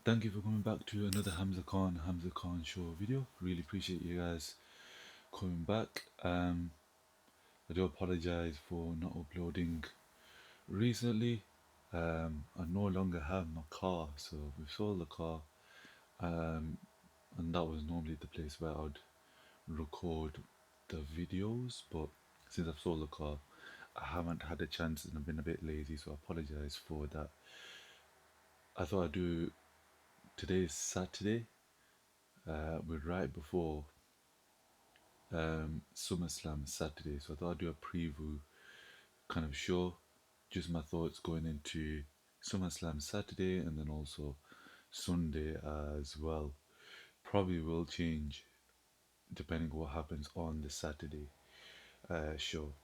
Thank you for coming back to another Hamza Khan show video. Really appreciate you guys coming back. I do apologize for not uploading recently. I no longer have my car, so we sold the car, um, and that was normally the place where I'd record the videos. But since I've sold the car, I haven't had a chance and I've been a bit lazy, so I apologize for that. I thought I'd do today is Saturday. We're right before SummerSlam Saturday, so I thought I'd do a preview kind of show, just my thoughts going into SummerSlam Saturday and then also Sunday as well. Probably will change depending what happens on the Saturday show.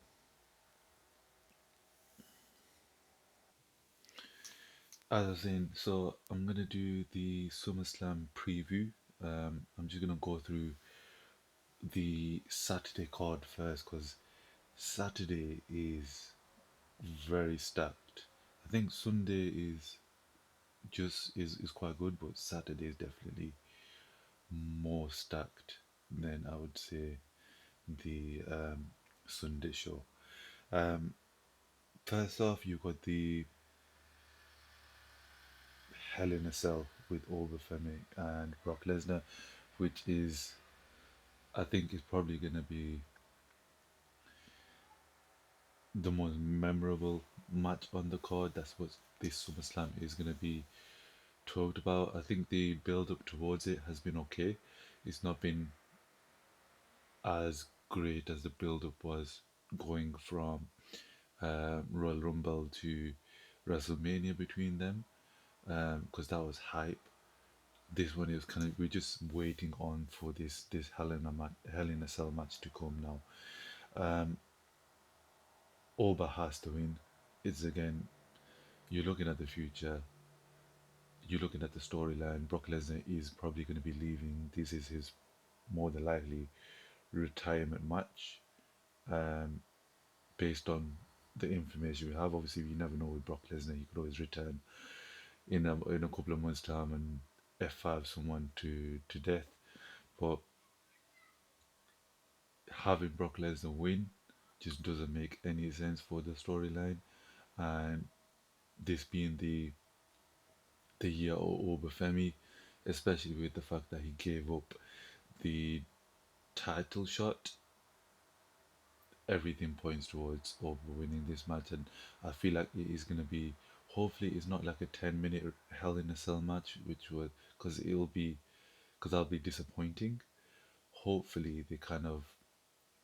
As I was saying, so I'm gonna do the SummerSlam preview. I'm just gonna go through the Saturday card first because Saturday is very stacked. I think Sunday is quite good, but Saturday is definitely more stacked than I would say the Sunday show. Um, First off, you've got the Hell in a Cell with Obafemi and Brock Lesnar, which is I think is probably gonna be the most memorable match on the card. That's what this SummerSlam is gonna be talked about. I think the build up towards it has been okay. It's not been as great as the build up was going from Royal Rumble to WrestleMania between them, because that was hype. This one is kind of we're just waiting on for this Hell in a Cell match to come now. Um, Oba has to win. It's again you're looking at the future. You're looking at the storyline. Brock Lesnar is probably going to be leaving. This is his more than likely retirement match. Um, Based on the information we have. Obviously, you never know with Brock Lesnar. He could always return in a couple of months' time and F5 someone to death. But having Brock Lesnar win just doesn't make any sense for the storyline. And this being the year of Obafemi, especially with the fact that he gave up the title shot, everything points towards Oba winning this match, and I feel like it is gonna be. Hopefully, it's not like a 10-minute Hell in a Cell match, which was because that'll be disappointing. Hopefully, they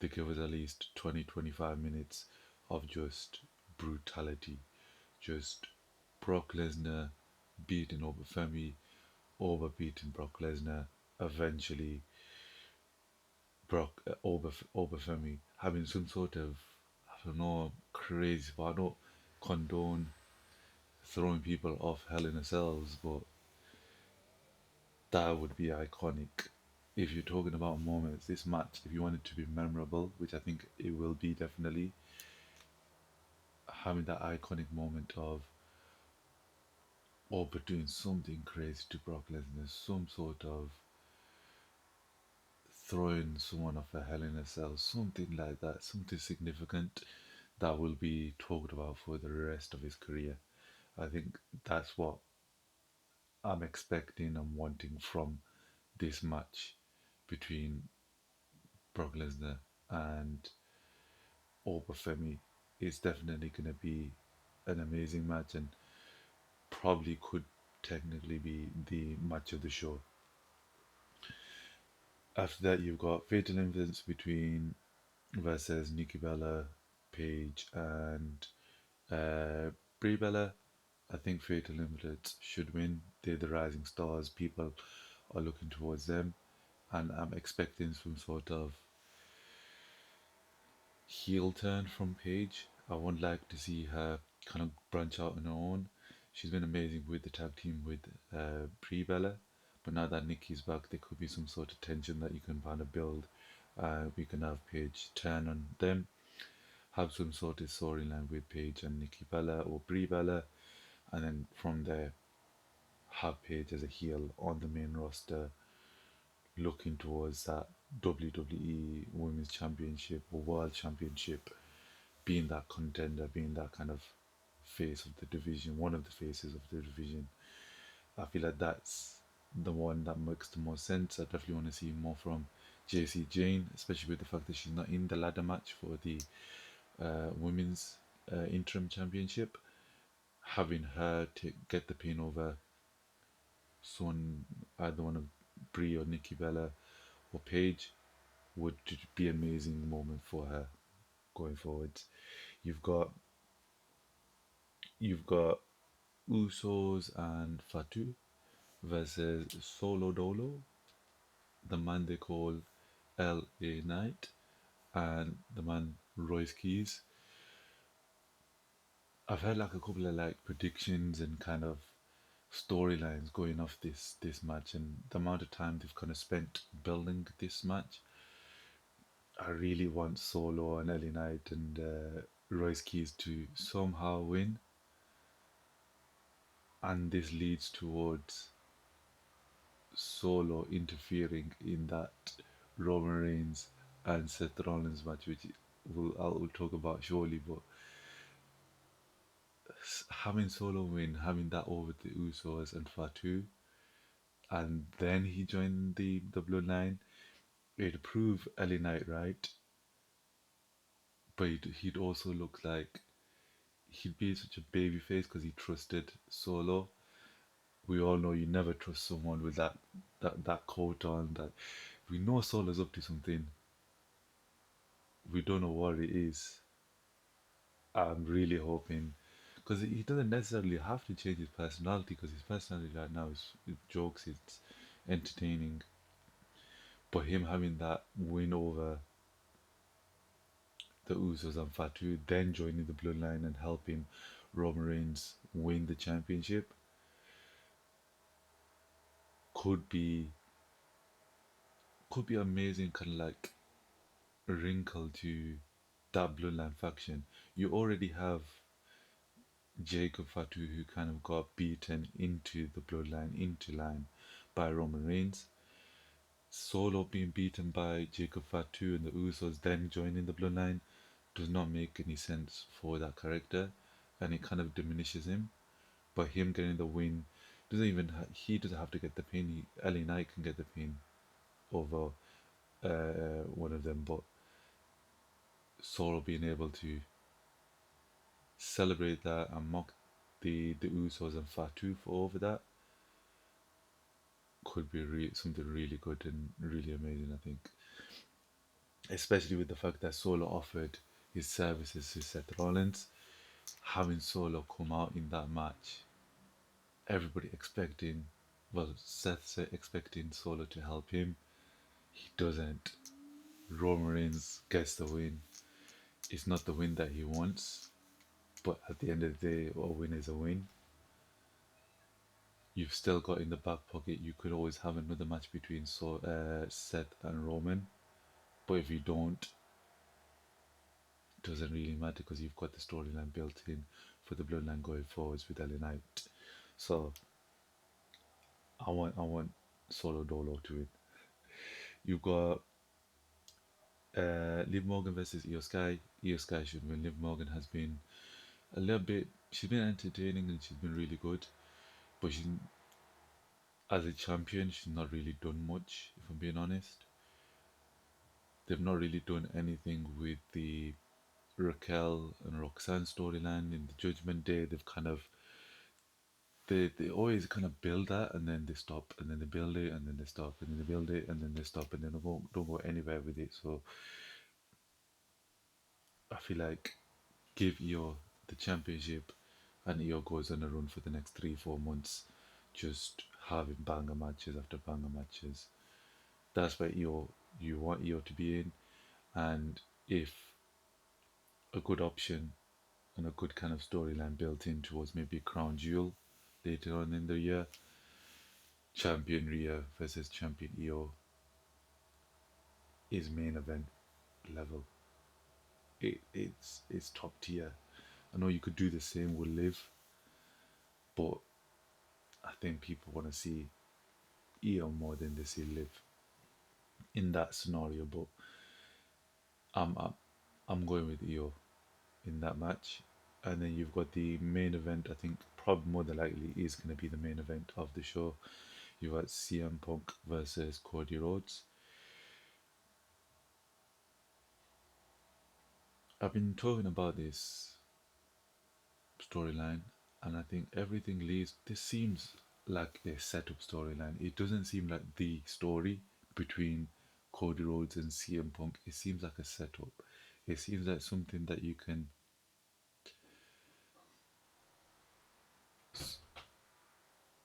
give us at least 20-25 minutes of just brutality, just Brock Lesnar beating Obafemi, Oba beating Brock Lesnar, eventually Obafemi having some sort of, I don't know, crazy, but I don't condone throwing people off Hell in a Cells, but that would be iconic. If you're talking about moments, this match, if you want it to be memorable, which I think it will be definitely, having that iconic moment of Oba doing something crazy to Brock Lesnar, some sort of throwing someone off a Hell in a Cell, something like that, something significant that will be talked about for the rest of his career. I think that's what I'm expecting and wanting from this match between Brock Lesnar and Obafemi. It's definitely going to be an amazing match and probably could technically be the match of the show. After that, you've got Fatal Influence between versus Nikki Bella, Paige, and uh, Brie Bella. I think Fatal Influence should win. They're the rising stars. People are looking towards them, and I'm expecting some sort of heel turn from Paige. I would like to see her kind of branch out on her own. She's been amazing with the tag team with Brie Bella, but now that Nikki's back, there could be some sort of tension that you can kind of build. We can have Paige turn on them, have some sort of storyline with Paige and Nikki Bella or Brie Bella, and then from there have Paige as a heel on the main roster, looking towards that WWE Women's Championship or World Championship, being that contender, being that kind of face of the division, one of the faces of the division. I feel like that's the one that makes the most sense. I definitely want to see more from JC Jane, especially with the fact that she's not in the ladder match for the women's interim championship. Having her to get the pin over someone, either one of Brie or Nikki Bella or Paige, would be an amazing moment for her going forward. You've got you've got Usos and Fatu versus Solo Dolo, the man they call L.A. Knight, and the man Royce Keys. I've had like a couple of like predictions and kind of storylines going off this match, and the amount of time they've kind of spent building this match. I really want Solo and LA Knight and Royce Keys to somehow win, and this leads towards Solo interfering in that Roman Reigns and Seth Rollins match, which I'll talk about shortly. But having Solo win, having that over the Usos and Fatu, and then he joined the Bloodline, it'd prove LA Knight right, but he'd also look like he'd be such a baby face because he trusted Solo. We all know you never trust someone with that coat on. That we know Solo's up to something. We don't know what it is. I'm really hoping because he doesn't necessarily have to change his personality because his personality right now is jokes. It's entertaining, but him having that win over the Usos and Fatu, then joining the Bloodline and helping Roman Reigns win the championship could be amazing. Kind of like a wrinkle to that Bloodline faction. You already have Jacob Fatu, who kind of got beaten into the Bloodline, into line by Roman Reigns. Solo being beaten by Jacob Fatu and the Usos, then joining the Bloodline, does not make any sense for that character, and it kind of diminishes him. But him getting the win doesn't even he doesn't have to get the pin. LA Knight can get the pin over one of them, but Solo being able to celebrate that and mock the Usos and Fatu for over that could be something really good and really amazing. I think, especially with the fact that Solo offered his services to Seth Rollins, having Solo come out in that match, everybody expecting, well, Seth expecting Solo to help him. He doesn't. Roman Reigns gets the win. It's not the win that he wants, but at the end of the day, a win is a win. You've still got in the back pocket, you could always have another match between Seth and Roman, but if you don't, it doesn't really matter because you've got the storyline built in for the bloodline going forwards with LA Knight. So I want Solo Dolo to win. You've got Liv Morgan versus Io Sky. Io Sky should win. Liv Morgan has been a little bit. She's been entertaining and she's been really good, but she's as a champion, she's not really done much. If I'm being honest, they've not really done anything with the Raquel and Roxanne storyline in the Judgment Day. They've kind of they always kind of build that and then they stop and then they build it and then they stop and then they build it and then they stop and then they don't go anywhere with it. So I feel like give Io the championship and Io goes on a run for the next 3-4 months, just having banger matches after banger matches. That's where you want Io to be in, and if a good option and a good kind of storyline built in towards maybe Crown Jewel later on in the year, Champion Rhea versus Champion Io is main event level. It's top tier. I know you could do the same with Liv, but I think people want to see Io more than they see Liv in that scenario. But I'm I'm, I'm going with Io in that match. And then you've got the main event. I think probably more than likely is going to be the main event of the show. You've got CM Punk versus Cody Rhodes. I've been talking about this storyline, and I think everything leads. This seems like a setup storyline. It doesn't seem like the story between Cody Rhodes and CM Punk. It seems like a setup. It seems like something that you can,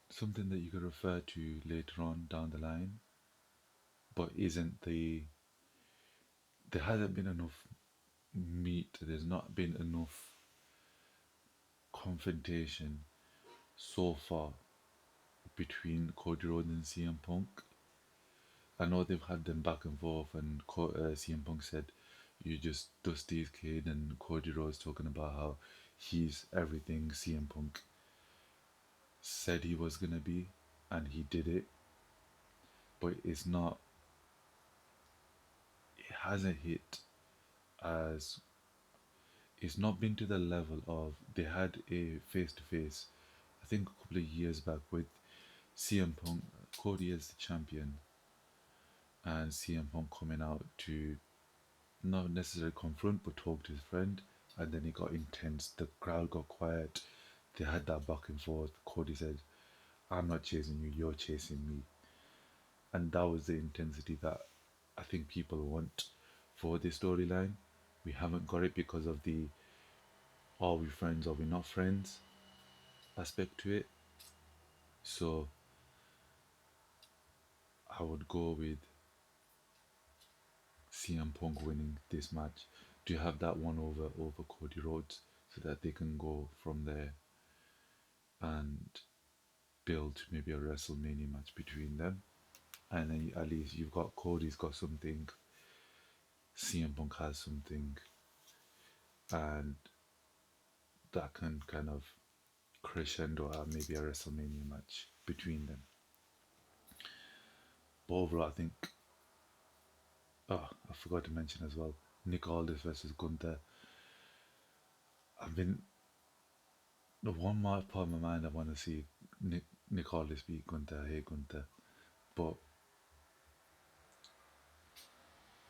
something that you could refer to later on down the line, but isn't the. There hasn't been enough meat. There's not been enough confrontation so far between Cody Rhodes and CM Punk. I know they've had them back and forth, and CM Punk said, "You just Dusty's kid," and Cody Rhodes talking about how he's everything CM Punk said he was gonna be, and he did it. But it's not. It hasn't hit as. It's not been to the level of they had a face to face. I think a couple of years back with CM Punk, Cody as the champion, and CM Punk coming out to not necessarily confront but talk to his friend, and then it got intense. The crowd got quiet. They had that back and forth. Cody said, "I'm not chasing you, you're chasing me," and that was the intensity that I think people want for this storyline. We haven't got it because of the "are we friends, are we not friends" aspect to it. So I would go with CM Punk winning this match to have that one over Cody Rhodes, so that they can go from there and build maybe a WrestleMania match between them. And then at least you've got Cody's got something, CM Punk has something, and that can kind of crescendo at maybe a WrestleMania match between them. But overall, I think, oh, I forgot to mention as well, Nick Aldis versus Gunther. I've been, the one part of my mind I want to see Nick Aldis beat Gunther. Hey Gunther. But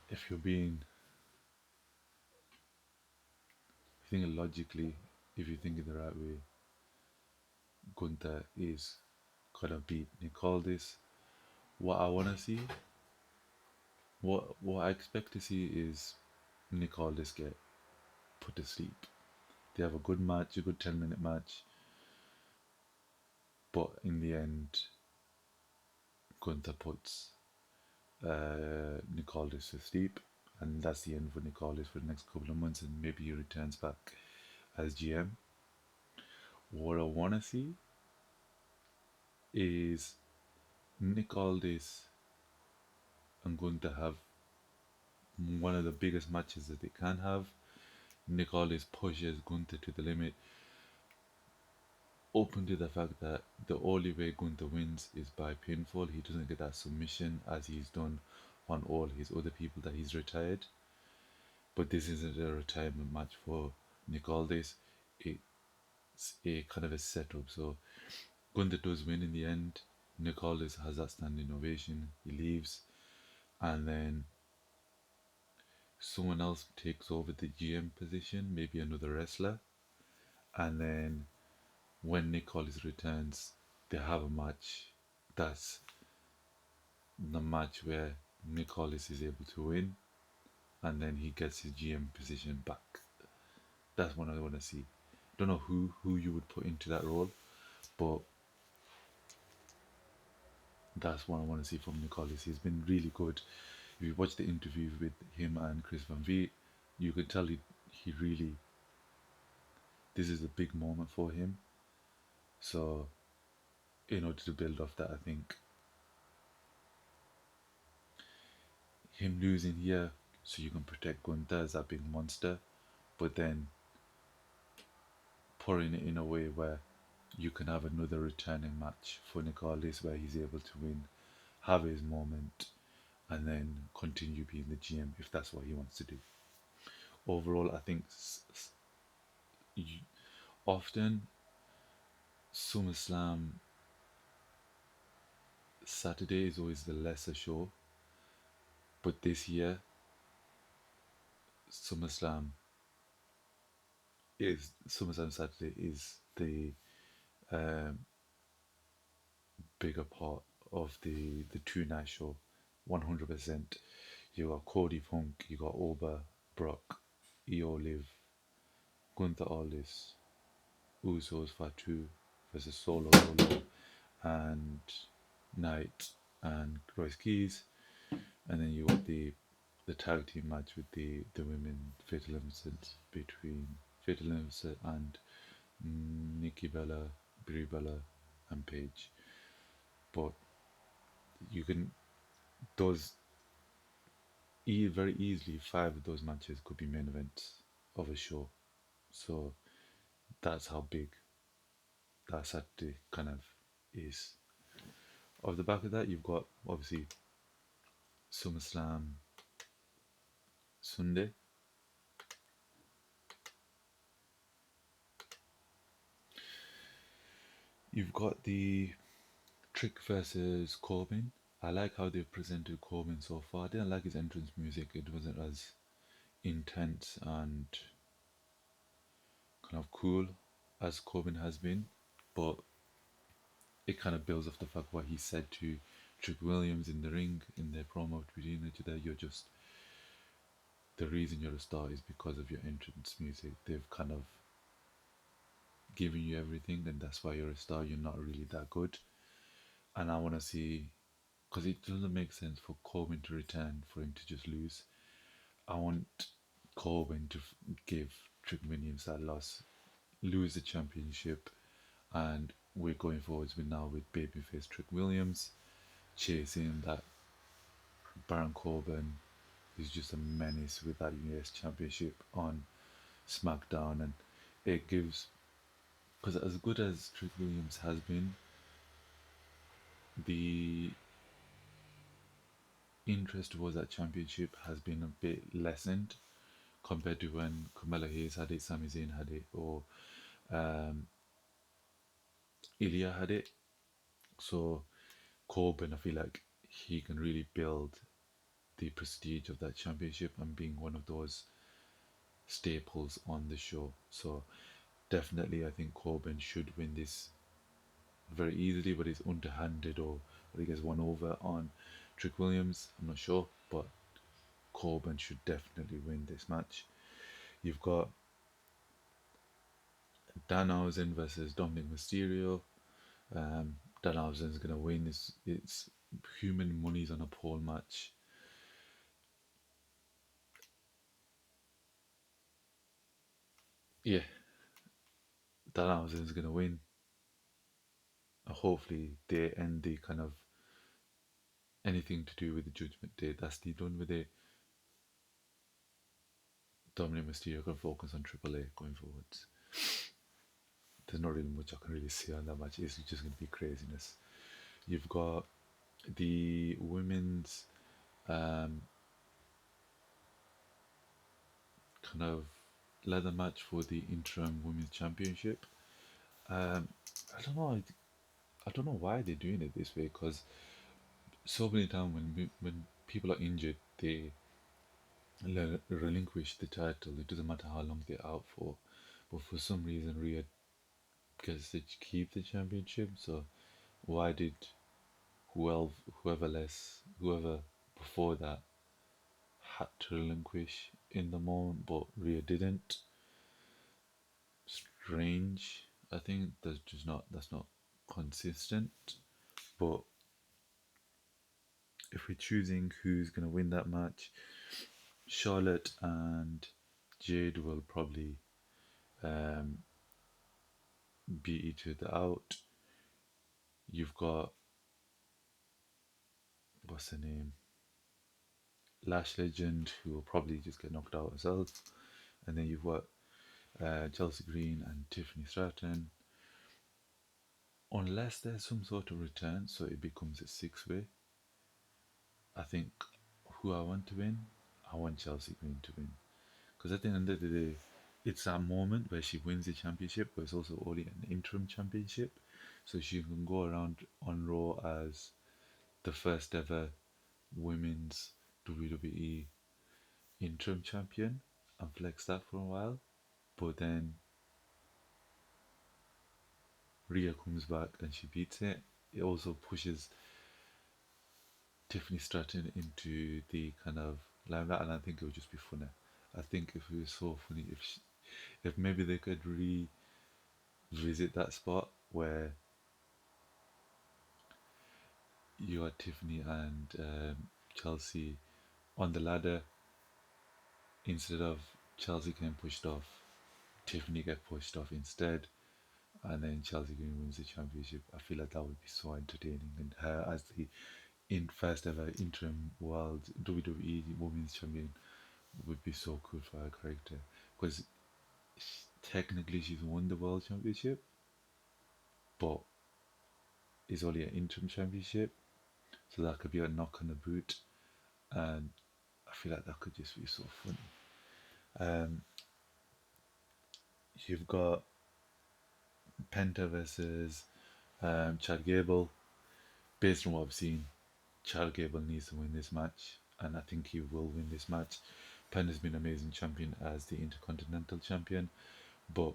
if you're being, thinking logically, if you think it the right way, Gunther is gonna beat Nick Aldis. What I wanna see, what I expect to see is Nick Aldis get put to sleep. They have a good match, a good 10-minute match, but in the end, Gunther puts Nick Aldis to sleep, and that's the end for Nick Aldis for the next couple of months, and maybe he returns back as GM. What I wanna see is Nick Aldis and Gunther have one of the biggest matches that they can have. Nick Aldis pushes Gunther to the limit, open to the fact that the only way Gunther wins is by pinfall. He doesn't get that submission as he's done on all his other people that he's retired. But this isn't a retirement match for Nick Aldis. It's a kind of a setup. So Gunther does win in the end. Nick Aldis has that standing ovation. He leaves, and then someone else takes over the GM position, maybe another wrestler, and then when Nick Aldis returns, they have a match. That's the match where Nick Aldis is able to win, and then he gets his GM position back. That's what I want to see. Don't know who you would put into that role, but that's what I want to see from Nick Aldis. He's been really good. If you watch the interview with him and Chris Van Vliet, you could tell he really, this is a big moment for him. So in order to build off that, I think him losing here so you can protect Gunther as that big monster, but then pouring it in a way where you can have another returning match for Nick Aldis where he's able to win, have his moment, and then continue being the GM if that's what he wants to do. Overall, I think often SummerSlam Saturday is always the lesser show, but this year SummerSlam SummerSlam Saturday is the um, bigger part of the 2 night show, 100%. You got Cody Funk, you got Oba, Brock, Io Liv, Gunther Aldis, Usos Fatu versus Solo Solo and Knight and Royce Keys, and then you got the tag team match with the women Fatal Limited between Fatal Limited and Nikki Bella, Brie Bella, and Paige. But you can those very easily 5 of those matches could be main events of a show. So that's how big that Saturday kind of is. Off the back of that, you've got obviously SummerSlam Sunday. You've got the Trick versus Corbin. I like how they've presented Corbin so far. I didn't like his entrance music. It wasn't as intense and kind of cool as Corbin has been, but it kind of builds off the fact what he said to Trick Williams in the ring in their promo between each other. You're just the reason you're a star is because of your entrance music. They've kind of given you everything, and that's why you're a star. You're not really that good, and I want to see because it doesn't make sense for Corbin to return for him to just lose. I want Corbin to give Trick Williams that loss, lose the championship, and we're going forwards with now with babyface Trick Williams chasing that Baron Corbin is just a menace with that US Championship on SmackDown, and it gives because as good as Trick Williams has been, the interest towards that championship has been a bit lessened compared to when Carmelo Hayes had it, Sami Zayn had it, or um, Ilya had it. So Corbin, I feel like he can really build the prestige of that championship and being one of those staples on the show. So definitely, I think Corbin should win this very easily, but he's underhanded or he gets one over on Trick Williams. I'm not sure, but Corbin should definitely win this match. You've got Danhausen versus Dominic Mysterio. Danhausen's gonna win. It's human money's on a pole match. Yeah, Danhausen's gonna win. Hopefully they end the kind of anything to do with the Judgment Day. That's the done with it. Dominic Mysterio can focus on Triple A going forwards. There's not really much I can really see on that match. It's just going to be craziness. You've got the women's um, kind of leather match for the interim women's championship. Um, I don't know. I don't know why they're doing it this way because so many times when people are injured, they relinquish the title. It doesn't matter how long they're out for. But for some reason, Rhea gets to keep the championship. So why did whoever whoever before that had to relinquish in the moment, but Rhea didn't? Strange. I think that's not consistent. But if we're choosing who's gonna win that match, Charlotte and Jade will probably um, beat each other out. You've got what's her name, Lash Legend, who will probably just get knocked out herself, and then you've got Chelsea Green and Tiffany Stratton. unless there's some sort of return, so it becomes a six-way. I think who I want to win, I want Chelsea Green to win. Because at the end of the day, it's that moment where she wins the championship, but it's also only an interim championship. So she can go around on Raw as the first ever women's WWE interim champion and flex that for a while. But then Rhea comes back and she beats it. It also pushes Tiffany Stratton into the kind of limelight, and I think it would just be funny. I think if it was so funny, if maybe they could revisit that spot where you got Tiffany and Chelsea on the ladder instead of Chelsea getting pushed off, Tiffany get pushed off instead, and then Chelsea wins the championship. I feel like that would be so entertaining, and her as the first ever interim world WWE Women's Champion would be so cool for her character because technically she's won the World Championship, but it's only an interim championship, so that could be a knock on the boot, and I feel like that could just be so funny. Um, you've got Penta versus Chad Gable. Based on what I've seen, Chad Gable needs to win this match, and I think he will win this match. Penta's been an amazing champion as the Intercontinental Champion, but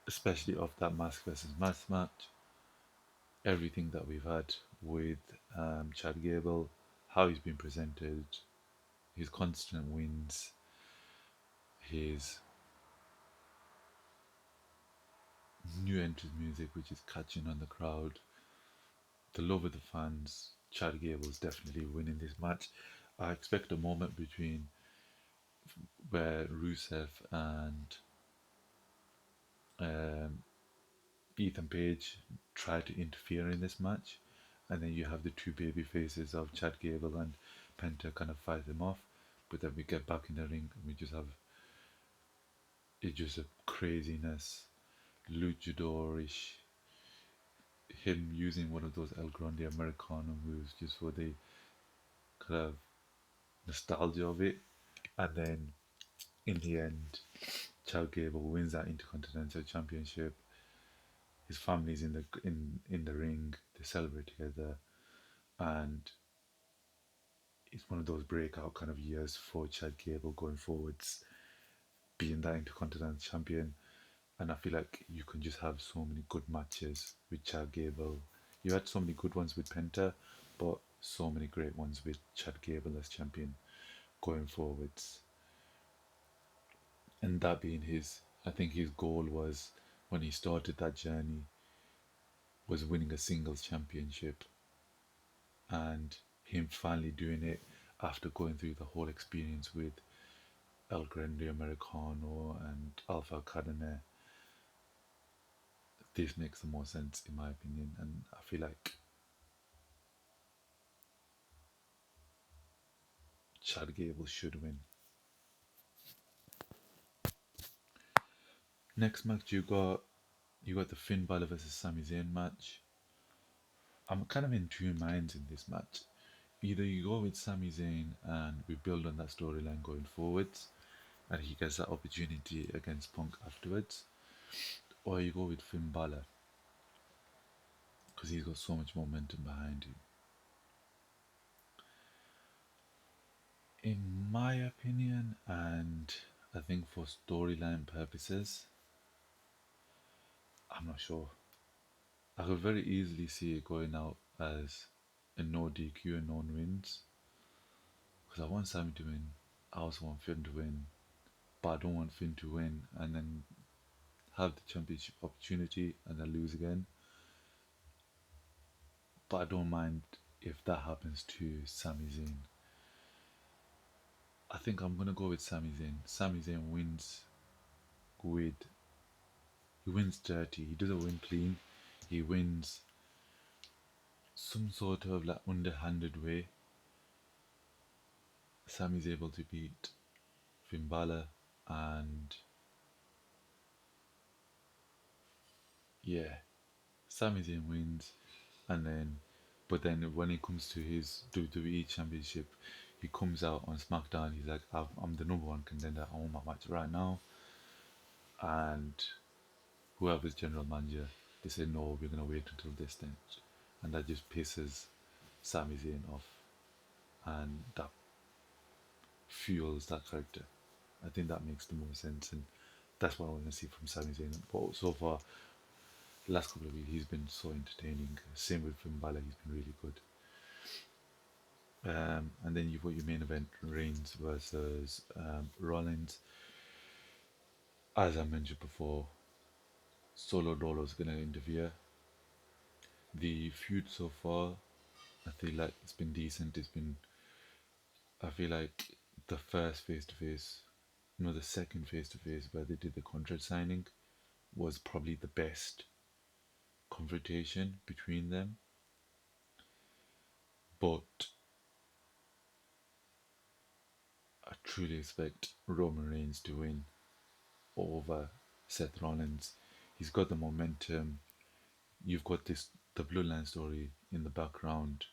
especially off that mask versus mask match, everything that we've had with Chad Gable, how he's been presented, his constant wins, his new entrance music, which is catching on the crowd, the love of the fans. Chad Gable's definitely winning this match. I expect a moment between where Rusev and um, Ethan Page try to interfere in this match, and then you have the two baby faces of Chad Gable and Penta kind of fight them off. But then we get back in the ring and we just have it's just a craziness, luchadorish, him using one of those El Grande Americano moves just for the kind of nostalgia of it, and then in the end, Chad Gable wins that Intercontinental Championship. His family's in the ring. They celebrate together, and it's one of those breakout kind of years for Chad Gable going forwards, being that Intercontinental Champion. And I feel like you can just have so many good matches with Chad Gable. You had so many good ones with Penta, but so many great ones with Chad Gable as champion going forwards. And that being I think his goal was when he started that journey was winning a singles championship, and him finally doing it after going through the whole experience with El Grande Americano and Alpha Academy. This makes the most sense in my opinion, and I feel like Chad Gable should win. Next match you got the Finn Balor versus Sami Zayn match. I'm kind of in two minds in this match. Either you go with Sami Zayn and we build on that storyline going forwards, and he gets that opportunity against Punk afterwards, or you go with Finn Balor because he's got so much momentum behind him. In my opinion, and I think for storyline purposes, I'm not sure. I could very easily see it going out as a no DQ and no wins because I want Sammy to win. I also want Finn to win, but I don't want Finn to win and then have the championship opportunity and then lose again. But I don't mind if that happens to Sami Zayn. I think I'm gonna go with Sami Zayn. Sami Zayn wins with he wins dirty. He doesn't win clean. He wins some sort of like underhanded way. Sami's able to beat Finn Balor and yeah, Sami Zayn wins, and then, but then when it comes to his WWE Championship, he comes out on SmackDown. He's like, I'm the number one contender. I want my match right now, and whoever's general manager, they say no, we're gonna wait until this then, and that just pisses Sami Zayn off, and that fuels that character. I think that makes the most sense, and that's what I want to see from Sami Zayn. But so far, the last couple of weeks, he's been so entertaining. Same with Finn Balor, he's been really good. And then you've got your main event, Reigns versus Rollins. As I mentioned before, Solo Dolo's gonna interfere. The feud so far, I feel like it's been decent. I feel like the first face to face, no, the second face to face where they did the contract signing was probably the best confrontation between them. But I truly expect Roman Reigns to win over Seth Rollins. He's got the momentum. You've got the Bloodline story in the background.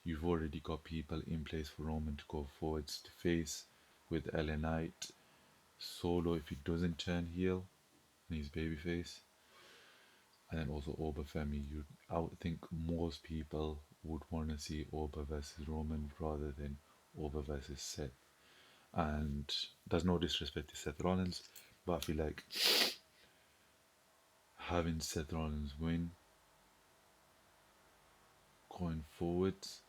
You've already got people in place for Roman to go forwards to face with LA Knight. Solo, if he doesn't turn heel and he's babyface, and then also Oba Femi. I would think most people would want to see Oba versus Roman rather than Oba versus Seth. And there's no disrespect to Seth Rollins, but I feel like having Seth Rollins win going forwards,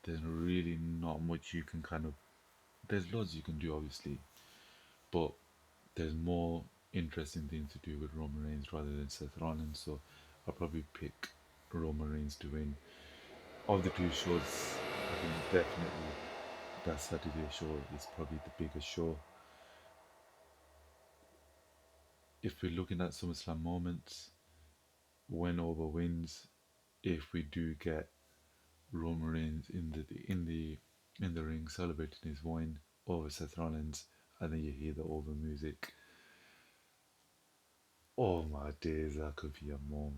there's really not much you can kind of. There's loads you can do, obviously, but there's more interesting things to do with Roman Reigns rather than Seth Rollins. So I'll probably pick Roman Reigns to win. Of the two shows, I think definitely that Saturday show is probably the biggest show. If we're looking at SummerSlam moments, when Over wins, if we do get Roman Reigns in the ring celebrating his win over Seth Rollins, and then you hear the Over music. Oh my days, that could be a moment.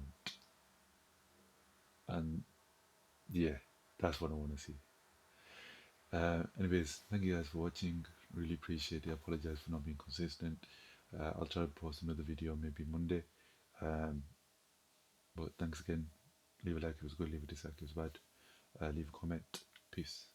And yeah, that's what I want to see. Anyways, thank you guys for watching. Really appreciate it. I apologize for not being consistent. I'll try to post another video maybe Monday. Um, but thanks again. Leave a like if it was good, leave a dislike if it was bad. Leave a comment. Peace.